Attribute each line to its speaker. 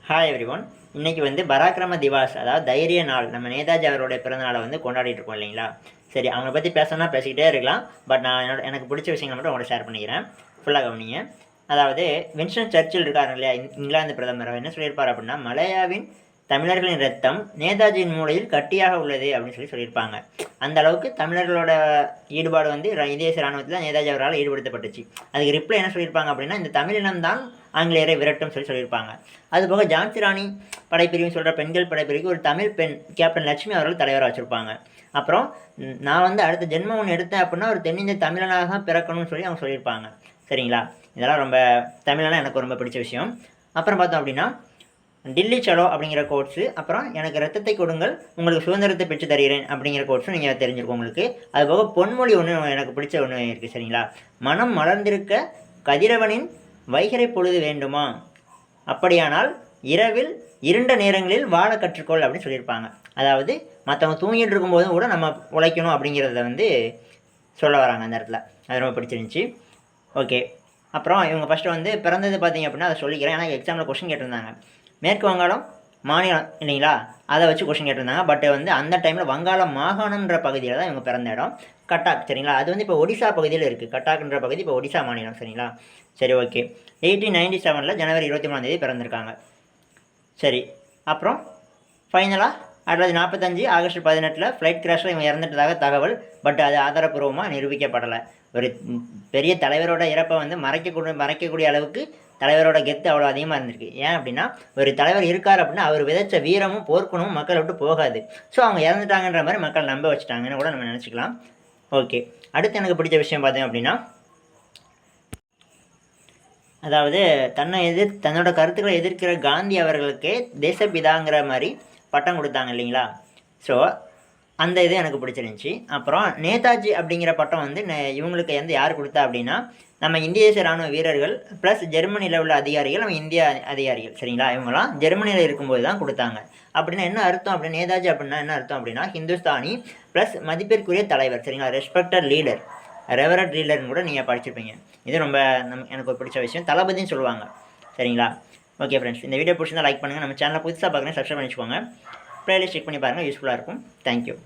Speaker 1: Hi everyone. இன்றைக்கி வந்து பராக்கிரம திவாஸ், அதாவது தைரிய நாள். நம்ம நேதாஜி அவருடைய பிறந்தநாளை வந்து கொண்டாடிட்டு இருக்கோம் இல்லைங்களா? சரி, அவங்கள பற்றி பேசணும்னா பேசிக்கிட்டே இருக்கலாம். பட் நான் எனக்கு பிடிச்ச விஷயங்களை மட்டும் உங்கள்கிட்ட ஷேர் பண்ணிக்கிறேன். ஃபுல்லாக கவனிங்க. அதாவது வின்ஸ்டன் சர்ச்சில் இருக்காரு இல்லையா, இங்கிலாந்து பிரதமர், என்ன சொல்லியிருப்பார் அப்படின்னா, மலையாவின் தமிழர்களின் ரத்தம் நேதாஜியின் மூளையில் கட்டியாக உள்ளது அப்படின்னு சொல்லியிருப்பாங்க. அந்த அளவுக்கு தமிழர்களோட ஈடுபாடு வந்து இந்திய இராணுவத்தில் நேதாஜி அவரால் ஈடுபடுத்தப்பட்டுச்சு. அதுக்கு ரிப்ளை என்ன சொல்லியிருப்பாங்க அப்படின்னா, இந்த தமிழினம் தான் ஆங்கிலேயரை விரட்டும் சொல்லியிருப்பாங்க. அதுபோக ஜான்சி ராணி படைப்பிரிவுன்னு சொல்கிற பெண்கள் படைப்பிரிவுக்கு ஒரு தமிழ் பெண் கேப்டன் லட்சுமி அவர்கள் தலைவராக வச்சுருப்பாங்க. அப்புறம் நான் வந்து அடுத்த ஜென்மம் ஒன்று எடுத்தேன் அப்படின்னா ஒரு தென்னிந்திய தமிழனாக தான் பிறக்கணும்னு சொல்லி அவங்க சொல்லியிருப்பாங்க. சரிங்களா? இதெல்லாம் ரொம்ப தமிழெல்லாம் எனக்கு ரொம்ப பிடிச்ச விஷயம். அப்புறம் பார்த்தோம் அப்படின்னா, டில்லி சலோ அப்படிங்கிற கோட்ஸு, அப்புறம் எனக்கு ரத்தத்தை கொடுங்கள் உங்களுக்கு சுதந்திரத்தை பெற்று தருகிறேன் அப்படிங்கிற கோட்ஸும் நீங்கள் தெரிஞ்சிருக்கோம் உங்களுக்கு. அதுபோக பொன்மொழி ஒன்று எனக்கு பிடிச்ச ஒன்று இருக்குது. சரிங்களா? மனம் மலர்ந்திருக்க கதிரவனின் வைகரை பொழுது வேண்டுமா, அப்படியானால் இரவில் இருண்ட நேரங்களில் வாழ கற்றுக்கொள் அப்படின்னு சொல்லியிருப்பாங்க. அதாவது மற்றவங்க தூங்கிட்டு இருக்கும்போதும் கூட நம்ம உழைக்கணும் அப்படிங்கிறத வந்து சொல்ல வராங்க அந்த இடத்துல. அது ரொம்ப பிடிச்சிருந்துச்சி. ஓகே. அப்புறம் இவங்க ஃபஸ்ட்டு வந்து பிறந்தது பார்த்திங்க அப்படின்னா அதை சொல்லிக்கிறேன். ஏன்னா எக்ஸாமில் கொஸ்டின் கேட்டிருந்தாங்க. மேற்கு வங்காளம் மாநிலம் இல்லைங்களா, அதை வச்சு கொஸ்டின் கேட்டிருந்தாங்க. பட் வந்து அந்த டைமில் வங்காளம் மாகாணம்ன்ற பகுதியில் தான் இவங்க பிறந்த இடம். கட்டாக். சரிங்களா? அது வந்து இப்போ ஒடிசா பகுதியில் இருக்குது. கட்டாக்ன்ற பகுதி இப்போ ஒடிசா மாநிலம். சரிங்களா? சரி, ஓகே. 1897 ஜனவரி 23 பிறந்திருக்காங்க. சரி, அப்புறம் ஃபைனலாக 1945 ஆகஸ்ட் 18 ஃப்ளைட் கிராஷில் இவங்க இறந்துட்டதாக தகவல். பட் அது ஆதாரப்பூர்வமாக நிரூபிக்கப்படலை. ஒரு பெரிய தலைவரோட இறப்பை வந்து மறைக்கக்கூடிய அளவுக்கு தலைவரோட கெத்து அவ்வளோ அதிகமாக இருந்திருக்கு. ஏன் அப்படின்னா, ஒரு தலைவர் இருக்கார் அப்படின்னா அவர் விதைச்ச வீரமும் போர்க்குணமும் மக்களை விட்டு போகாது. ஸோ அவங்க இறந்துட்டாங்கன்ற மாதிரி மக்கள் நம்ப வச்சுட்டாங்கன்னு கூட நம்ம நினச்சிக்கலாம். ஓகே. அடுத்து எனக்கு பிடிச்ச விஷயம் பார்த்தீங்க அப்படின்னா, அதாவது தன்னோட கருத்துக்களை எதிர்க்கிற காந்தி அவர்களுக்கே தேசப்பிதாங்கிற மாதிரி பட்டம் கொடுத்தாங்க இல்லைங்களா? ஸோ அந்த இது எனக்கு பிடிச்சிருந்துச்சி. அப்புறம் நேதாஜி அப்படிங்கிற பட்டம் வந்து இவங்களுக்கு யார் கொடுத்தா அப்படின்னா, நம்ம இந்திய தேச இராணுவ வீரர்கள் ப்ளஸ் ஜெர்மனியில் உள்ள அதிகாரிகள், நம்ம இந்திய அதிகாரிகள். சரிங்களா? இவங்களாம் ஜெர்மனியில் இருக்கும்போது தான் கொடுத்தாங்க. அப்படின்னா என்ன அர்த்தம் அப்படின்னா, நேதாஜி அப்படின்னா என்ன அர்த்தம் அப்படின்னா, ஹிந்துஸ்தானி ப்ளஸ் மதிப்பிற்குரிய தலைவர். சரிங்களா? ரெஸ்பெக்டட் லீடர், ரெவரட் லீடர்னு கூட நீங்கள் படிச்சிருப்பீங்க. இது ரொம்ப எனக்கு ஒரு பிடிச்ச விஷயம். தளபதினு சொல்லுவாங்க. சரிங்களா? ஓகே ஃப்ரெண்ட்ஸ், இந்த வீடியோ பிடிச்சிருந்தா லைக் பண்ணுங்கள். நம்ம சேனலை புதுசாக பார்க்குறேன், சப்ஸ்கிரைப் பண்ணி வச்சுக்கோங்க. ப்ளேலிஸ்ட் செக் பண்ணி பாருங்கள், யூஸ்ஃபுல்லாக இருக்கும். தேங்க்யூ.